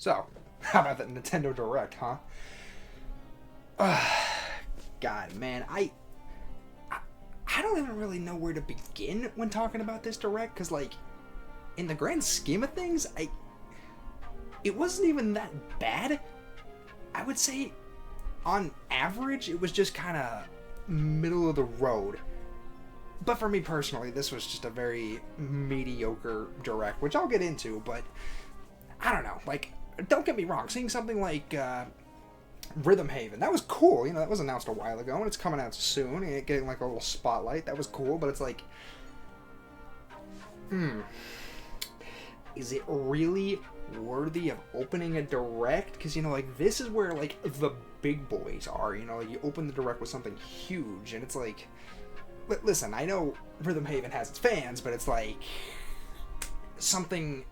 So, how about that Nintendo Direct, huh? God, man, I don't even really know where to begin when talking about this Direct, because, like, in the grand scheme of things, it wasn't even that bad. I would say, on average, it was just kind of middle of the road. But for me personally, this was just a very mediocre Direct, which I'll get into, but I don't know, like, don't get me wrong, seeing something like Rhythm Haven, that was cool, that was announced a while ago, and it's coming out soon, and getting like a little spotlight, that was cool, but it's like, is it really worthy of opening a Direct? Because, like, this is where, like, the big boys are, like, you open the Direct with something huge, and it's like, listen, I know Rhythm Haven has its fans, but it's like, something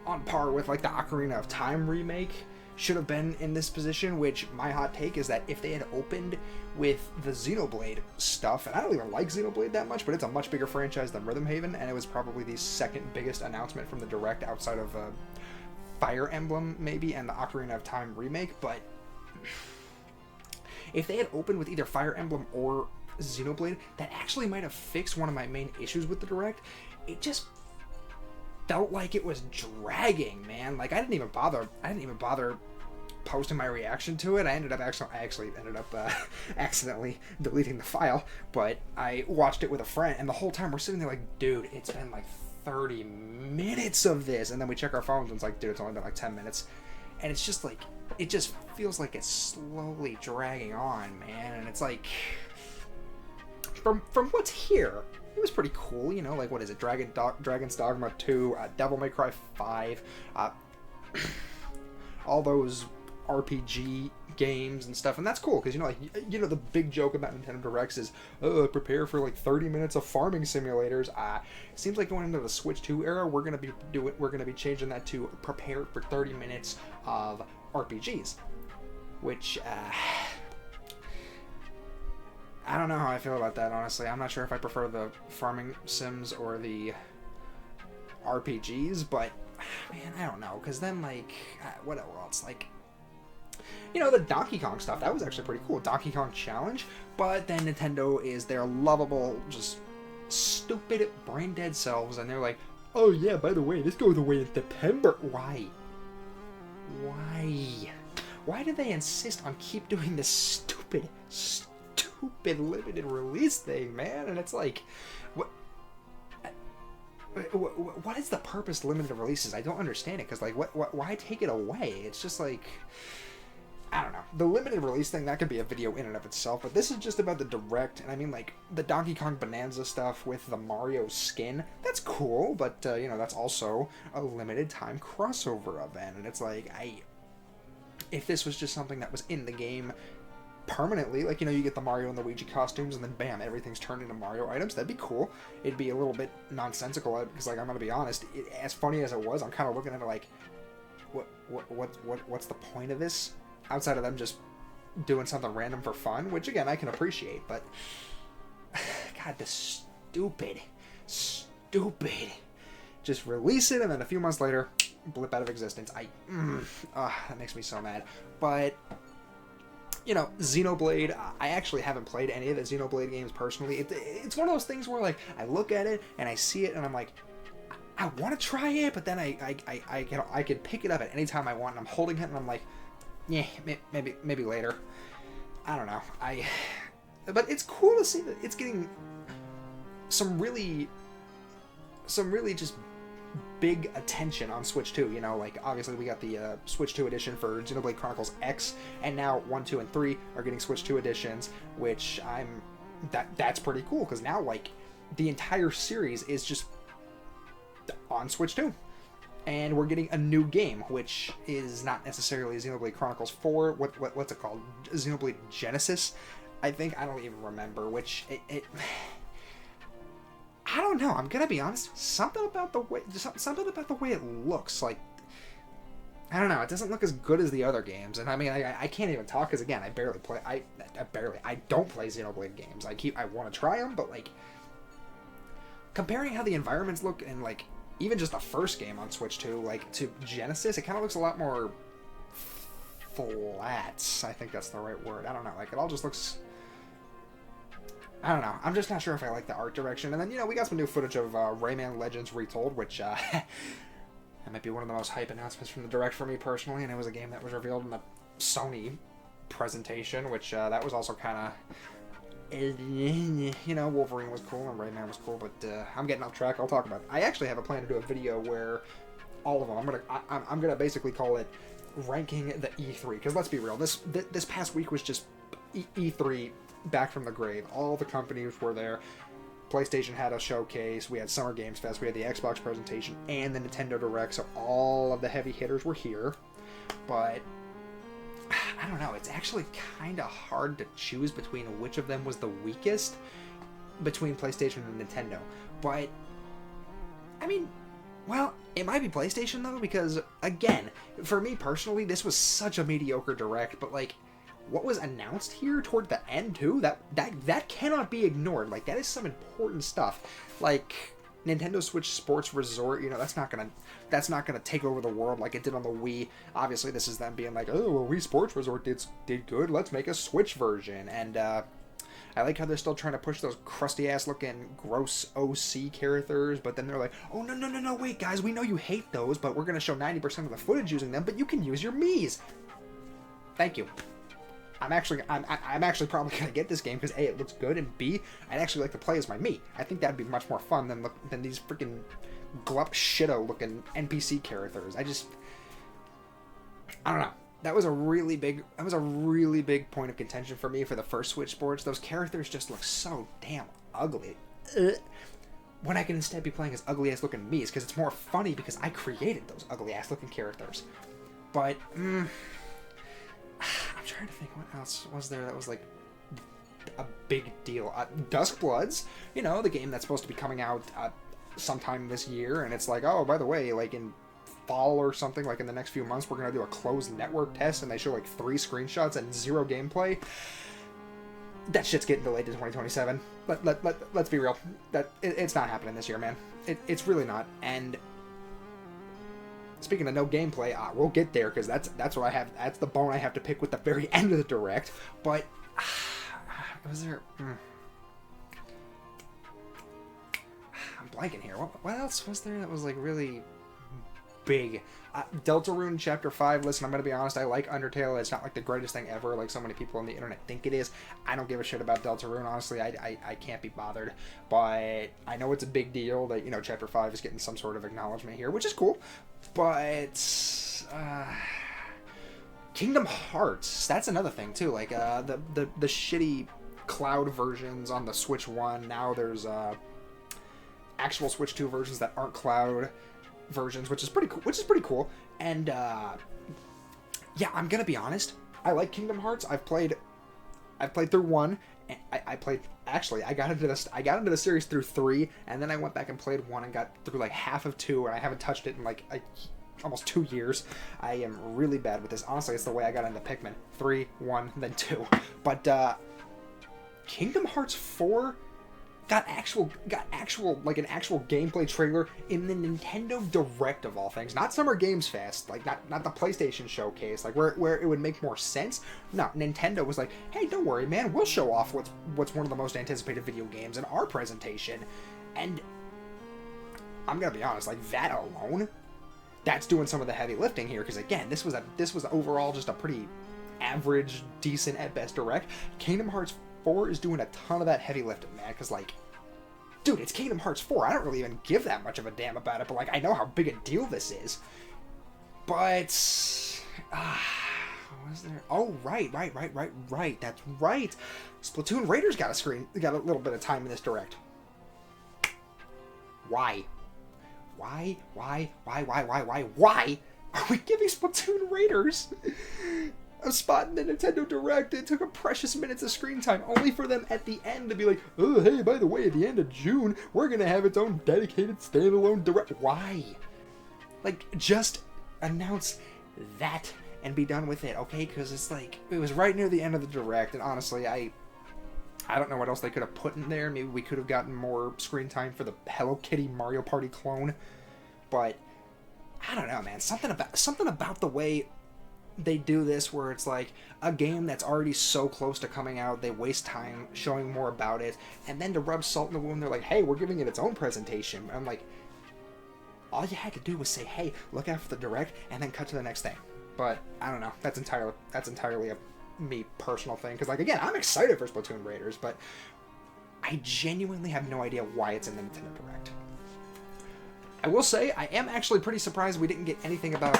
on par with, like, the Ocarina of Time remake should have been in this position, which my hot take is that if they had opened with the Xenoblade stuff, and I don't even like Xenoblade that much, but it's a much bigger franchise than Rhythm Haven, and it was probably the second biggest announcement from the Direct outside of Fire Emblem, maybe, and the Ocarina of Time remake, but if they had opened with either Fire Emblem or Xenoblade, that actually might have fixed one of my main issues with the Direct. It just felt like it was dragging, man. Like, I didn't even bother posting my reaction to it. I actually ended up accidentally deleting the file, but I watched it with a friend, and the whole time we're sitting there like, dude, it's been like 30 minutes of this, and then we check our phones and it's like, dude, it's only been like 10 minutes, and it's just like, it just feels like it's slowly dragging on, man, and it's like, from what's here, it was pretty cool, like, what is it, Dragon's Dogma 2, Devil May Cry 5, all those RPG games and stuff, and that's cool, because, the big joke about Nintendo Directs is, prepare for, like, 30 minutes of farming simulators. It seems like going into the Switch 2 era, we're gonna be changing that to prepare for 30 minutes of RPGs, which, I don't know how I feel about that, honestly. I'm not sure if I prefer the farming sims or the RPGs, but, man, I don't know, because then, like, what else? Like, the Donkey Kong stuff, that was actually pretty cool. Donkey Kong Challenge, but then Nintendo is their lovable, just stupid, brain-dead selves, and they're like, oh yeah, by the way, this goes away in September. Why? Why do they insist on keep doing this stupid limited release thing, man? And it's like, what is the purpose of limited releases? I don't understand it, because, like, why take it away? It's just like, I don't know. The limited release thing, that could be a video in and of itself, but this is just about the Direct, and I mean, like, the Donkey Kong Bonanza stuff with the Mario skin, that's cool, but, that's also a limited time crossover event, and it's like, if this was just something that was in the game permanently, like, you get the Mario and the Luigi costumes, and then bam, everything's turned into Mario items, that'd be cool. It'd be a little bit nonsensical, because, like, I'm gonna be honest, as funny as it was, I'm kind of looking at it like, what's the point of this? Outside of them just doing something random for fun, which, again, I can appreciate, but God, this stupid, just release it, and then a few months later, blip out of existence. That makes me so mad. But, Xenoblade, I actually haven't played any of the Xenoblade games personally. It's one of those things where, like, I look at it, and I see it, and I'm like, I want to try it, but then I can pick it up at any time I want, and I'm holding it, and I'm like, yeah, maybe later. I don't know. But it's cool to see that it's getting some really just big attention on Switch 2, like, obviously we got the Switch 2 edition for Xenoblade Chronicles X, and now 1, 2, and 3 are getting Switch 2 editions, which that's pretty cool, because now, like, the entire series is just on Switch 2. And we're getting a new game, which is not necessarily Xenoblade Chronicles 4. What's it called? Xenoblade Genesis, I think. I don't even remember. Which I don't know. I'm gonna be honest. Something about the way it looks. Like, I don't know. It doesn't look as good as the other games. And I mean, I can't even talk, because, again, I barely play. I don't play Xenoblade games. I want to try them, but, like, comparing how the environments look and, like, even just the first game on Switch 2, like, to Genesis, it kind of looks a lot more flat. I think that's the right word. I don't know. Like, it all just looks... I don't know. I'm just not sure if I like the art direction. And then, you know, we got some new footage of Rayman Legends Retold, which, that might be one of the most hype announcements from the Direct for me personally, and it was a game that was revealed in the Sony presentation, which, that was also kind of... You know, Wolverine was cool and Rayman was cool, but I'm getting off track. I'll talk about it. I actually have a plan to do a video where all of them, I'm gonna basically call it ranking the E3, because let's be real, this past week was just E3 back from the grave. All the companies were there. PlayStation had a showcase, we had Summer Games Fest, we had the Xbox presentation, and the Nintendo Direct, so all of the heavy hitters were here. But I don't know, it's actually kind of hard to choose between which of them was the weakest between PlayStation and Nintendo. But, I mean, well, it might be PlayStation though, because, again, for me personally, this was such a mediocre Direct, but, like, what was announced here toward the end too, that cannot be ignored. Like, that is some important stuff. Like, Nintendo Switch Sports Resort, you know, that's not gonna take over the world like it did on the Wii. Obviously, this is them being like, oh, well, Wii Sports Resort did good, let's make a Switch version. And I like how they're still trying to push those crusty ass looking gross OC characters, but then they're like, oh, no, wait, guys, we know you hate those, but we're gonna show 90% of the footage using them, but you can use your Miis. Thank you. I'm actually probably gonna get this game because A, it looks good, and B, I'd actually like to play as my Mii. I think that'd be much more fun than these freaking glup shitto looking NPC characters. I don't know. That was a really big point of contention for me for the first Switch Sports. Those characters just look so damn ugly. When I can instead be playing as ugly ass looking Miis, because it's more funny because I created those ugly ass looking characters. But I'm trying to think, what else was there that was like a big deal. Dusk Bloods, you know, the game that's supposed to be coming out sometime this year, and it's like, oh, by the way, like in fall or something, like in the next few months, we're gonna do a closed network test, and they show like 3 screenshots and 0 gameplay. That shit's getting delayed to 2027. Let's be real. It's not happening this year, man. It's really not. And speaking of no gameplay, we'll get there, because that's what I have. That's the bone I have to pick with the very end of the Direct. But was there? I'm blanking here. What else was there that was like really big? Deltarune Chapter 5. Listen, I'm gonna be honest. I like Undertale. It's not like the greatest thing ever, like so many people on the internet think it is. I don't give a shit about Deltarune. Honestly, I can't be bothered. But I know it's a big deal that, you know, Chapter 5 is getting some sort of acknowledgement here, which is cool. But Kingdom Hearts, that's another thing too. Like the shitty cloud versions on the Switch 1. Now there's actual Switch 2 versions that aren't cloud versions, which is pretty cool. And yeah, I'm gonna be honest, I like Kingdom Hearts. I've played through 1, and I got into the series through 3, and then I went back and played 1 and got through like half of 2, and I haven't touched it in like almost 2 years. I am really bad with this. Honestly, it's the way I got into Pikmin. 3, 1, then 2. But Kingdom Hearts 4 got actual like an actual gameplay trailer in the Nintendo Direct of all things, not Summer Games Fest, like not the PlayStation showcase, like where it would make more sense. No, Nintendo was like, hey, don't worry, man, we'll show off what's one of the most anticipated video games in our presentation. And I'm gonna be honest, like that alone, that's doing some of the heavy lifting here, because again, this was overall just a pretty average, decent at best Direct. Kingdom Hearts 4 is doing a ton of that heavy lifting, man, because, like, dude, it's Kingdom Hearts 4. I don't really even give that much of a damn about it, but, like, I know how big a deal this is. But, was there? Oh, right. That's right. Splatoon Raiders got a little bit of time in this Direct. Why? Why are we giving Splatoon Raiders a spot in the Nintendo Direct? It took a precious minutes of screen time, only for them at the end to be like, oh, hey, by the way, at the end of June, we're gonna have its own dedicated standalone Direct. Why? Like, just announce that and be done with it, okay? Because it's like, it was right near the end of the Direct, and honestly, I don't know what else they could have put in there. Maybe we could have gotten more screen time for the Hello Kitty Mario Party clone. but I don't know, man. Something about the way they do this, where it's like a game that's already so close to coming out, they waste time showing more about it, and then to rub salt in the wound, they're like, hey, we're giving it its own presentation. I'm like, all you had to do was say, hey, look out for the direct, and then cut to the next thing. But I don't know. That's entirely a me personal thing, because like, again, I'm excited for Splatoon Raiders, but I genuinely have no idea why it's in the Nintendo Direct. I will say I am actually pretty surprised we didn't get anything about.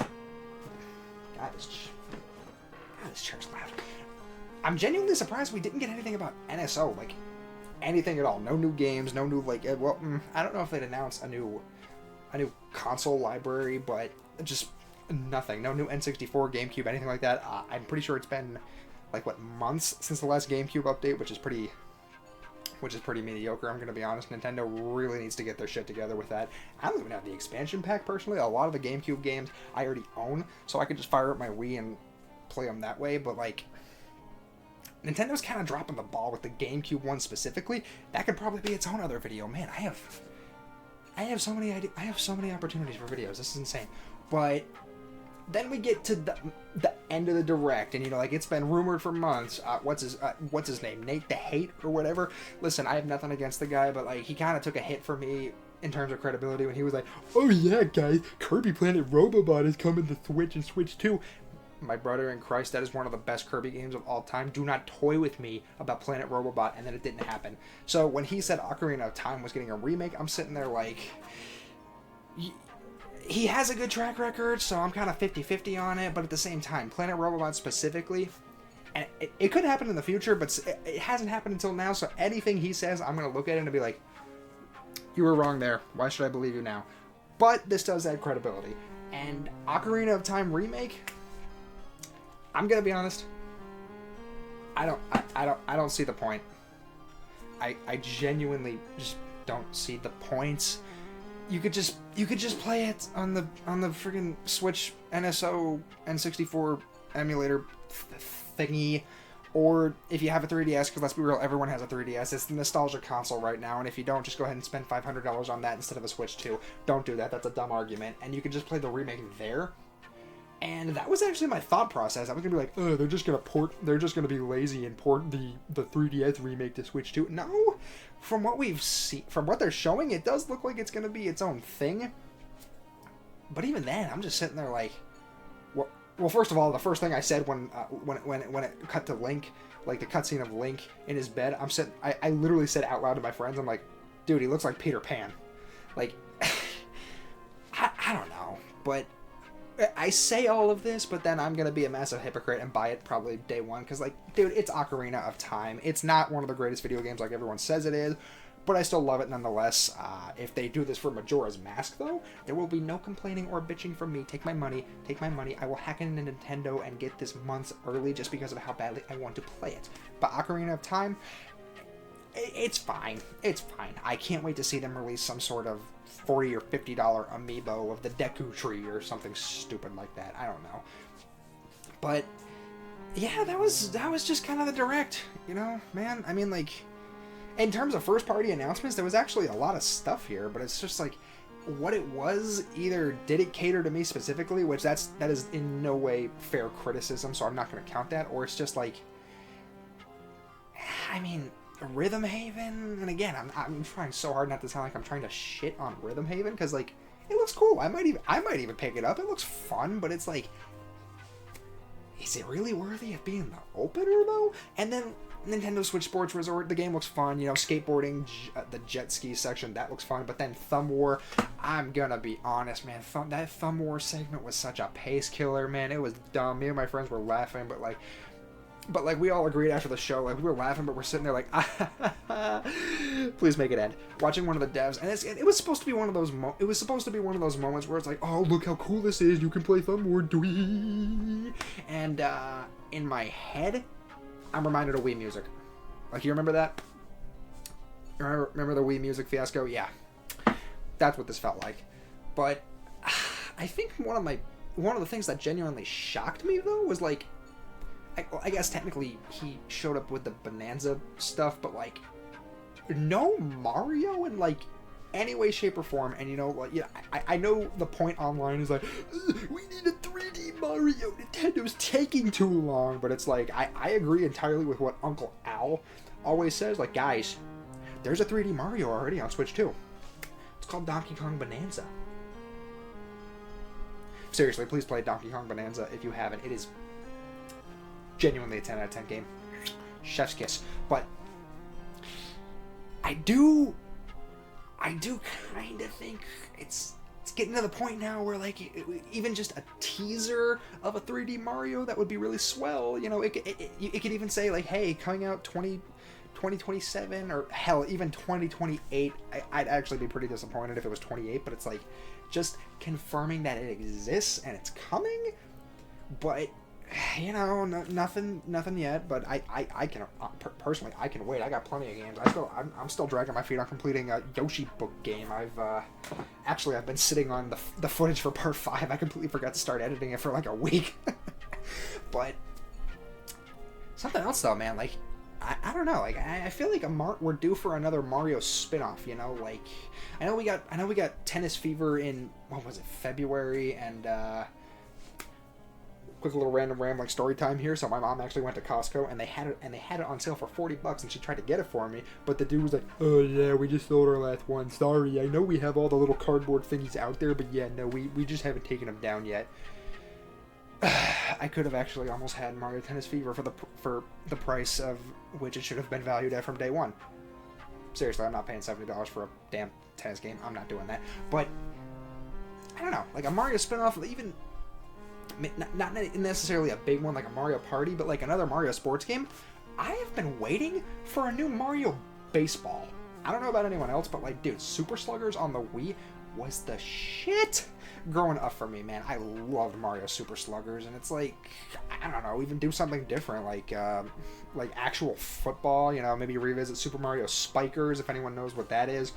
God, this chair's loud. I'm genuinely surprised we didn't get anything about NSO, like anything at all. No new games, no new like. Well, I don't know if they'd announce a new console library, but just nothing. No new N64, GameCube, anything like that. I'm pretty sure it's been like what, months since the last GameCube update, which is pretty mediocre. I'm gonna be honest. Nintendo really needs to get their shit together with that. I don't even have the expansion pack personally. A lot of the GameCube games I already own, so I could just fire up my Wii and play them that way. But like, Nintendo's kind of dropping the ball with the GameCube one specifically. That could probably be its own other video. Man, I have so many opportunities for videos. This is insane. But then we get to the end of the Direct, and you know, like, it's been rumored for months. What's his name? Nate the Hate or whatever. Listen, I have nothing against the guy, but like, he kind of took a hit for me in terms of credibility when he was like, "Oh yeah, guys, Kirby Planet Robobot is coming to Switch and Switch 2." My brother in Christ, that is one of the best Kirby games of all time. Do not toy with me about Planet Robobot, and then it didn't happen. So when he said Ocarina of Time was getting a remake, I'm sitting there like, he has a good track record, so I'm kind of 50-50 on it, but at the same time, Planet Robobot specifically, and it could happen in the future, but it hasn't happened until now, so anything he says, I'm going to look at it and be like, you were wrong there. Why should I believe you now? But this does add credibility. And Ocarina of Time remake, I'm going to be honest, I don't see the point. I genuinely just don't see the points. You could just play it on the friggin' Switch NSO N64 emulator thingy, or if you have a 3DS, because let's be real, everyone has a 3DS. It's the nostalgia console right now, and if you don't, just go ahead and spend $500 on that instead of a Switch 2. Don't do that. That's a dumb argument. And you can just play the remake there. And that was actually my thought process. I was gonna be like, oh, they're just gonna be lazy and port the 3DS remake to Switch 2. No, from what we've seen, from what they're showing, it does look like it's gonna be its own thing. But even then, I'm just sitting there like, well, first of all, the first thing I said when it cut to Link, like the cutscene of Link in his bed, I literally said out loud to my friends, I'm like, dude, he looks like Peter Pan. Like, I don't know, but I say all of this, but then I'm going to be a massive hypocrite and buy it probably day one, because, like, dude, it's Ocarina of Time. It's not one of the greatest video games like everyone says it is, but I still love it nonetheless. If they do this for Majora's Mask, though, there will be no complaining or bitching from me. Take my money. I will hack into Nintendo and get this months early just because of how badly I want to play it. But Ocarina of Time, it's fine. It's fine. I can't wait to see them release some sort of $40 or $50 amiibo of the Deku Tree or something stupid like that. I don't know. But yeah, that was just kind of the Direct, you know, man. I mean, like, in terms of first party announcements, there was actually a lot of stuff here, but it's just like, what it was, either did it cater to me specifically, which that is in no way fair criticism, so I'm not going to count that, or it's just like, I mean, Rhythm Haven, and again, I'm trying so hard not to sound like I'm trying to shit on Rhythm Haven, because like, it looks cool. I might even pick it up. It looks fun, but it's like, is it really worthy of being the opener though? And then Nintendo Switch Sports Resort, the game looks fun. You know, skateboarding, the jet ski section, that looks fun. But then Thumb War, I'm gonna be honest, man. That Thumb War segment was such a pace killer, man. It was dumb. Me and my friends were laughing, but we all agreed after the show, like, we were laughing, but we're sitting there like, please make it end. Watching one of the devs, and it was supposed to be one of those moments where it's like, oh, look how cool this is. You can play Thumb War, dwee. And in my head, I'm reminded of Wii Music. Like, you remember that? Remember the Wii Music fiasco? Yeah, that's what this felt like. But I think one of the things that genuinely shocked me though was like, I guess technically he showed up with the Bonanza stuff, but like, no Mario in like any way, shape, or form. And you know, like, yeah, I know the point online is like, we need a 3D Mario. Nintendo's taking too long. But it's like, I agree entirely with what Uncle Al always says. Like, guys, there's a 3D Mario already on Switch 2. It's called Donkey Kong Bonanza. Seriously, please play Donkey Kong Bonanza if you haven't. It is genuinely a 10 out of 10 game. Chef's kiss. But I do kind of think it's getting to the point now where, like, even just a teaser of a 3D Mario that would be really swell. You know, it could even say, like, hey, coming out 2027, or hell, even 2028. I'd actually be pretty disappointed if it was 28, but it's like just confirming that it exists and it's coming. But you know, nothing yet. But I can personally, I can wait. I got plenty of games. I'm still dragging my feet on completing a Yoshi book game. I've been sitting on the footage for part 5. I completely forgot to start editing it for like a week. But something else though, man. Like, I don't know. Like, I feel like we're due for another Mario spin-off. You know, like, I know we got Tennis Fever in, what was it, February, and quick little random rambling story time here. So my mom actually went to Costco and they had it on sale for $40, and she tried to get it for me, but the dude was like, "Oh yeah, we just sold our last one. Sorry, I know we have all the little cardboard thingies out there, but yeah, no, we just haven't taken them down yet." I could have actually almost had Mario Tennis Fever for the price of which it should have been valued at from day one. Seriously, I'm not paying $70 for a damn tennis game. I'm not doing that. But I don't know, like a Mario spinoff, even not necessarily a big one like a Mario Party, but like another Mario sports game. I have been waiting for a new Mario Baseball. I don't know about anyone else, but like, dude, Super Sluggers on the Wii was the shit growing up for me, man. I loved Mario Super Sluggers, and it's like, I don't know, even do something different, like actual football, you know, maybe revisit Super Mario Spikers, if anyone knows what that is.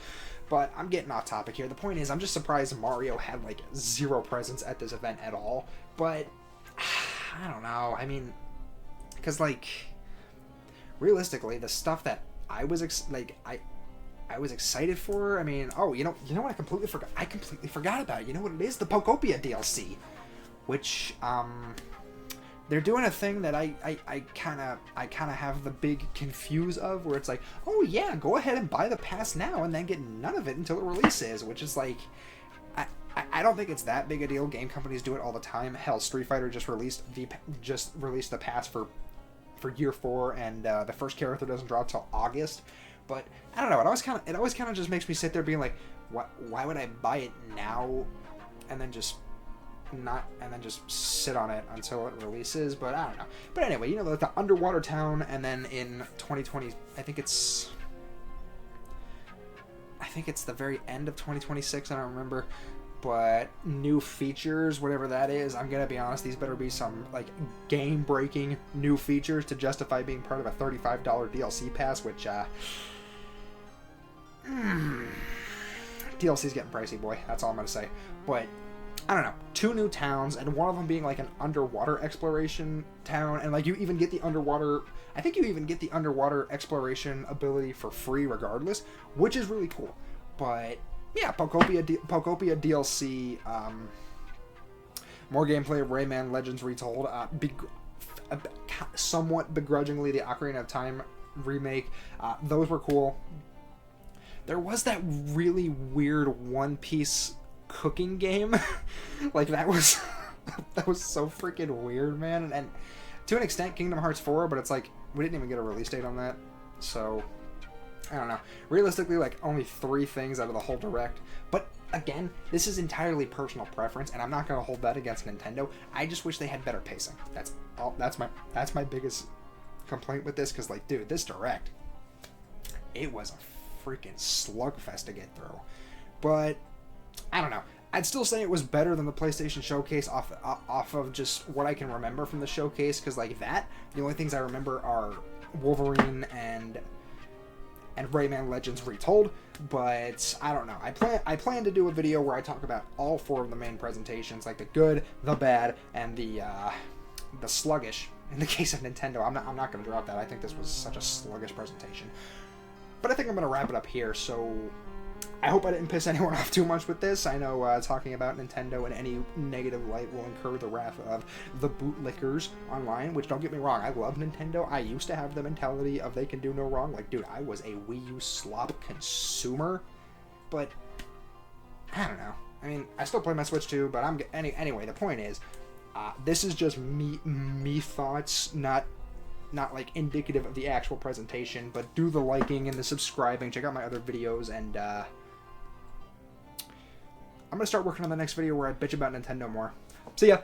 But I'm getting off topic here. The point is, I'm just surprised Mario had like zero presence at this event at all. But I don't know. I mean, because like realistically, the stuff that I was I was excited for. I mean, oh, you know what I completely forgot? I completely forgot about. You know what it is? The Pokopia DLC, which they're doing a thing that I kind of have the big confuse of, where it's like, oh yeah, go ahead and buy the pass now and then get none of it until it releases, which is like, I don't think it's that big a deal. Game companies do it all the time. Hell, Street Fighter just released the pass for year 4, and the first character doesn't drop till August. But I don't know. It always kind of just makes me sit there being like, why would I buy it now, and then just sit on it until it releases? But I don't know. But anyway, you know, the underwater town, and then in 2020, I think it's the very end of 2026. I don't remember. But new features, whatever that is, I'm gonna be honest, these better be some like game-breaking new features to justify being part of a $35 DLC pass, which DLC's getting pricey, boy. That's all I'm gonna say. But I don't know, 2 new towns, and one of them being like an underwater exploration town, and like you even get the underwater. I think you even get the underwater exploration ability for free, regardless, which is really cool. But yeah, Pokopia DLC, more gameplay of Rayman Legends Retold, somewhat begrudgingly the Ocarina of Time remake. Those were cool. There was that really weird One Piece cooking game. Like, that was so freaking weird, man. And to an extent, Kingdom Hearts 4, but it's like, we didn't even get a release date on that, so I don't know. Realistically, like, only 3 things out of the whole direct. But again, this is entirely personal preference, and I'm not going to hold that against Nintendo. I just wish they had better pacing. That's all. That's my biggest complaint with this, because like, dude, this direct, it was a freaking slugfest to get through. But I don't know. I'd still say it was better than the PlayStation Showcase off of just what I can remember from the showcase, because like that, the only things I remember are Wolverine and Rayman Legends Retold. But I don't know. I plan to do a video where I talk about all 4 of the main presentations, like the good, the bad, and the sluggish. In the case of Nintendo, I'm not going to drop that. I think this was such a sluggish presentation. But I think I'm going to wrap it up here. So I hope I didn't piss anyone off too much with this. I know talking about Nintendo in any negative light will incur the wrath of the bootlickers online, which, don't get me wrong, I love Nintendo. I used to have the mentality of they can do no wrong. Like, dude, I was a Wii U slop consumer, but I don't know. I mean, I still play my Switch too, but anyway, the point is, this is just me thoughts, not like indicative of the actual presentation, but do the liking and the subscribing, check out my other videos, and I'm gonna start working on the next video where I bitch about Nintendo more. See ya!